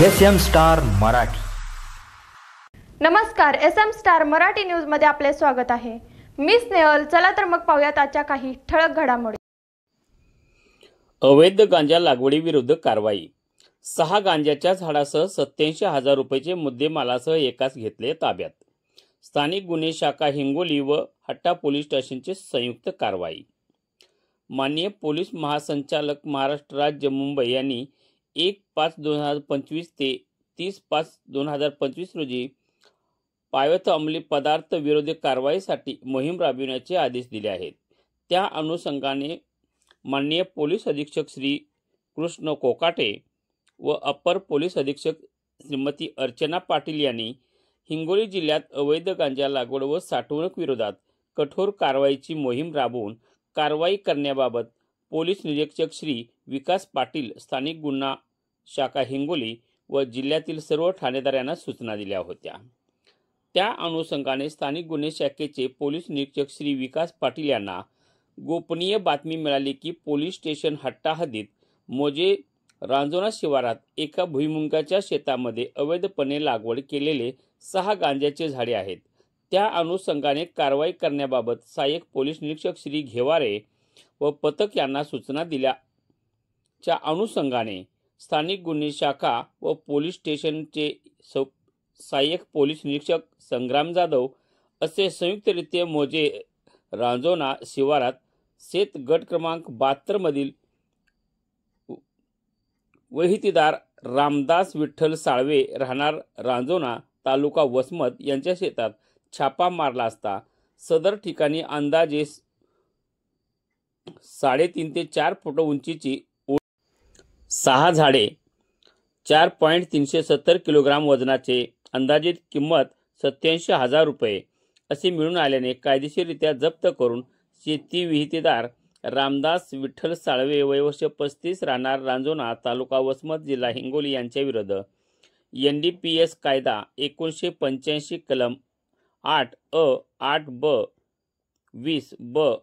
SM star Marathi. नमस्कार, SM star Marathi news मध्ये आपले स्वागत आहे। मी स्नेहल। चला तर मग पाहूयात आजच्या काही ठळक घडामोडी। अवैध गांजा लागवडीविरुद्ध कारवाई। 6 गांजाच्या झाडासह 87,000 रुपयाचे मुद्देमालासह एकास घेतले ताब्यात। स्थानिक गुन्हे शाखा हिंगोली व हट्टा पोलीस स्टेशनचे संयुक्त कारवाई। माननीय पोलीस महासंचालक महाराष्ट्र राज्य मुंबई यांनी 1/5/2025 ते 30/5/2025 रोजी पायथ अंमली पदार्थ विरोधी कारवाईसाठी मोहीम राबविण्याचे आदेश दिले आहेत। त्या अनुषंगाने माननीय पोलीस अधीक्षक श्री कृष्ण कोकाटे व अपर पोलीस अधीक्षक श्रीमती अर्चना पाटील यांनी हिंगोली जिल्ह्यात अवैध गांजा लागवड व साठवणूक विरोधात कठोर कारवाईची मोहीम राबवून कारवाई करण्याबाबत पोलीस निरीक्षक श्री विकास पाटील, स्थानिक गुन्हा शाखा हिंगोली व जिल्ह्यातील सर्व ठाणेदारांना सूचना दिल्या होत्या। त्या अनुषंगाने स्थानिक गुन्हे शाखेचे पोलीस निरीक्षक श्री विकास पाटील यांना गोपनीय बातमी मिळाली की पोलीस स्टेशन हट्टा हद्दीत मोजे रांजोना शिवारात एका भुईमुगाच्या शेतामध्ये अवैधपणे लागवड केलेले 6 गांजाचे झाडे आहेत। त्या अनुषंगाने कारवाई करण्याबाबत सहाय्यक पोलीस निरीक्षक श्री घेवारे व पथक यांना सूचना दिल्याच्या अनुषंगाने स्थानिक गुन्हे शाखा व पोलीस स्टेशनचे सहाय्यक पोलीस निरीक्षक संग्राम जाधव असे संयुक्तरित्या मोजे रांजोना शिवारात शेत गट क्रमांक 72 मधील वहितीदार रामदास विठ्ठल साळवे राहणार रांजोना तालुका वसमत यांच्या शेतात छापा मारला असता सदर ठिकाणी अंदाजे 3.5 ते 4 फूट उंचीची 6 झाडे 4.370 किलोग्राम वजनाचे अंदाजित किंमत 87,000 रुपये असे मिळून आल्याने कायदेशीररित्या जप्त करून शेती विहितेदार रामदास विठ्ठल साळवे वयवर्ष 35 राहणार रांजोना तालुका वसमत जिल्हा हिंगोली यांच्या विरुद्ध NDPS कायदा 1985 कलम 8A 8B 20B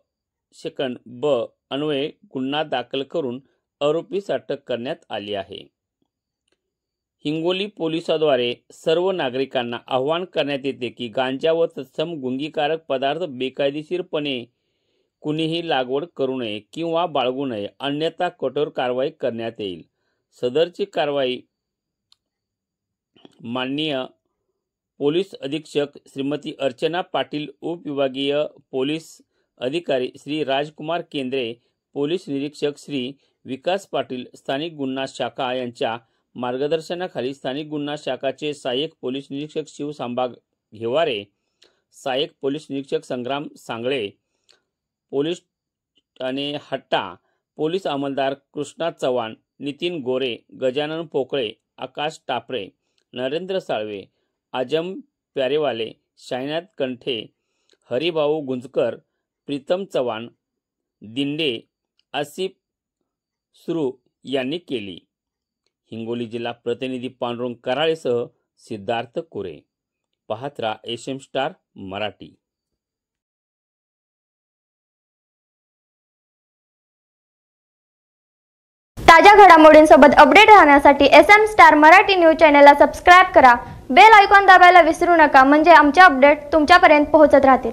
सेकंड ब अन्वये गुन्हा दाखल करून आरोपीस अटक करण्यात आली आहे। हिंगोली पोलिसांद्वारे सर्व नागरिकांना आवाहन करण्यात येते की गांजा व तत्सम गुंगीकारक पदार्थ बेकायदेशीरपणे कुणीही लागवड करू नये किंवा बाळगू नये, अन्यथा कठोर कारवाई करण्यात येईल। सदरची कारवाई माननीय पोलीस अधीक्षक श्रीमती अर्चना पाटील, उपविभागीय पोलीस अधिकारी श्री राजकुमार केंद्रे, पोलीस निरीक्षक श्री विकास पाटील, स्थानिक गुन्हा शाखा यांच्या मार्गदर्शनाखाली स्थानिक गुन्हा शाखाचे सहाय्यक पोलीस निरीक्षक शिवसांबा घेवारे, सहाय्यक पोलीस निरीक्षक संग्राम सांगळे, पोलीस ठाणे हट्टा, पोलीस अंमलदार कृष्णा चव्हाण, नितीन गोरे, गजानन पोकळे, आकाश टापरे, नरेंद्र साळवे, आजम प्यारेवाले, शायनाथ कंठे, हरिभाऊ गुंजकर, प्रीतम चव्हाण, दिंडे, आसिफ सुरू यांनी केली। हिंगोली जिल्हा प्रतिनिधी पांडुरंग कराळेसह सिद्धार्थ कोरे। पाहत रहा SM स्टार मराठी। ताज्या घडामोडींसोबत अपडेट राहण्यासाठी SM स्टार मराठी न्यूज चॅनलला सबस्क्राइब करा। बेल आयकॉन दाबायला विसरू नका, म्हणजे आमचे अपडेट तुमच्यापर्यंत पोहोचत राहतील।